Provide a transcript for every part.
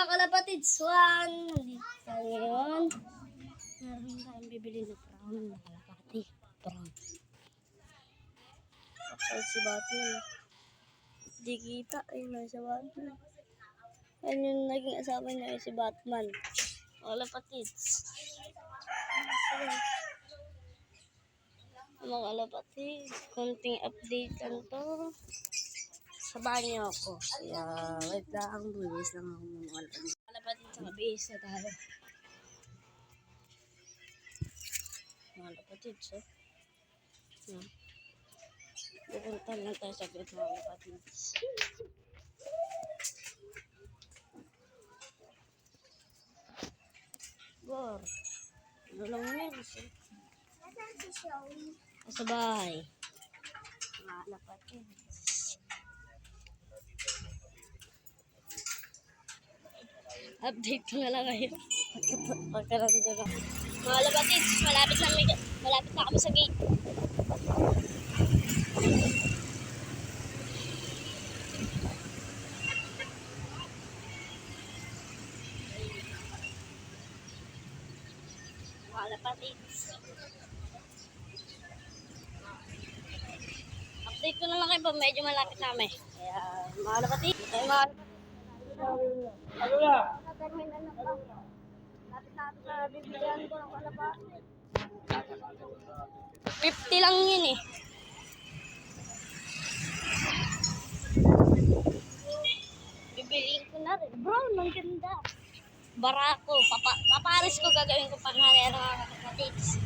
mga kalapatids, nandito tayo ngayon. Meron tayong bibili na brown mga kalapatids. Brown. Kapal si Batman. Di kita, ayun na si Batman. Ayun yung naging asawa niya si Batman. Mga kalapatids. Mga kalapatids, konting update lang to. Sa banyo ako. Kaya, wait lang. Bulis lang ako mga kalapatids. Kalapatids, sa base na tayo. Mga kalapatids, oh. Pupunta lang tayo sa gate mga kalapatids. Gor. Ano lang yun? Nasaan si Showy? Sa bahay. Mga kalapatids. Update ko na lang ngayon. Pagkarando na. Mga kalapatids, malapit na kami sa gate. Mga kalapatids. Update ko na lang kayo pa medyo malapit na kami. Kaya mga kalapatids, Ano na? Terminal na pa. Lapit natin sa bibilihan ko ng kalapatids. 50 lang yun eh. Bibiliin ko na rin. Brown, ang ganda. Barako. Paparis ko gagawin ko pag halera mga kalapatids.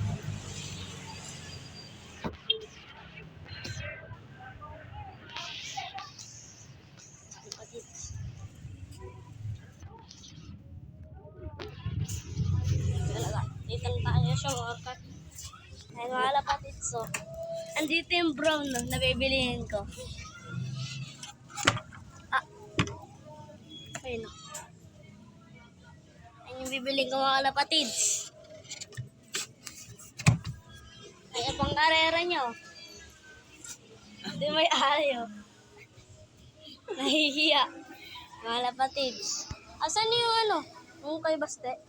Dito tayo siya mga kalapatids. Ay mga kalapatids, so. Andito yung brown no, na bibilihin ko. Ayun o. Ayun yung bibilihin ko mga kalapatids. Ay, pang karera nyo. Hindi may ayaw. Nahihiya. Mga kalapatids. Asan yung ano? Yung kay Baste?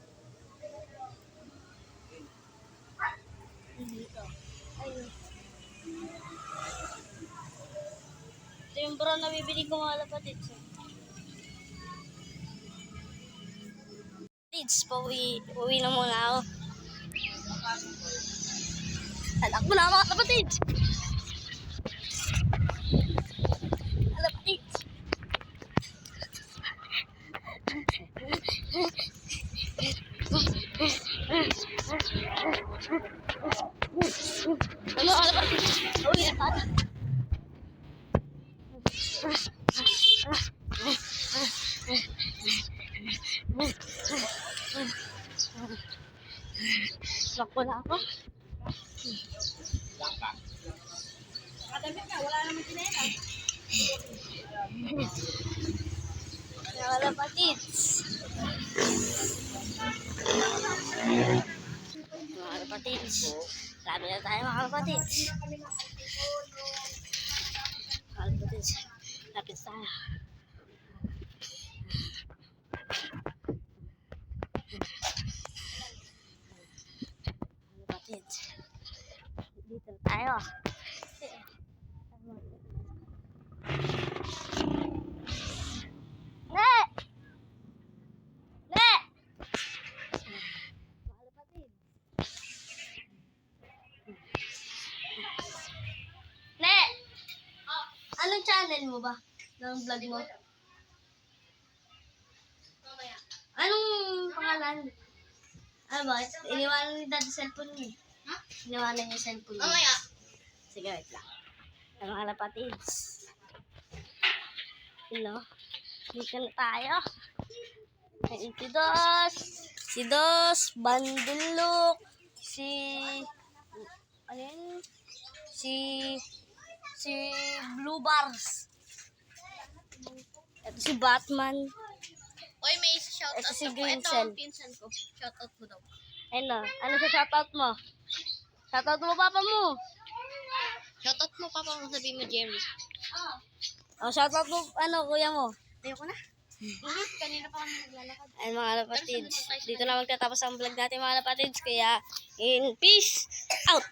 Dito. Ayun. Ito yung brown na bibili ko mga kalapatids. Pauwi na muna ako. Anak mo na mga kalapatids. Kalapatids. Ano kalapatids? Pauwi na tayo. Lako na ako. Kadamit ka, wala naman tinela. Mga kalapatids. Mga kalapatids. Sabi na tayo mga kalapatids. Mga kalapatids. Lapit tayo. Kalapatids. Dito tayo. Ne! Ne! Mga kalapatids. Ne! Anong channel mo ba? Ng vlog mo? Anong pangalan? Ano ba? Iniwanan ni Dad sa cellphone niya. Ha? Iniwanan niya yung cellphone niya. Mamaya. Sige, wait lang. Ang mga kalapatids. Hello? Dito na tayo. Si Dos, Bandulok, si Blue Bars. Ito si Batman. Oy, may shoutout Ito si ako. Green Ito Cell. ang pinsan ko. Shoutout mo daw. Ano sa shoutout mo? Shoutout mo papa mo. Shoutout mo, papa mo, sabihin mo, Jerry. Oh, shoutout mo, kuya mo. Ayoko na. Kanina pa kami naglalakad. Ayun mga kalapatids. Dito na magtatapos ang vlog natin mga kalapatids. Kaya, in peace out!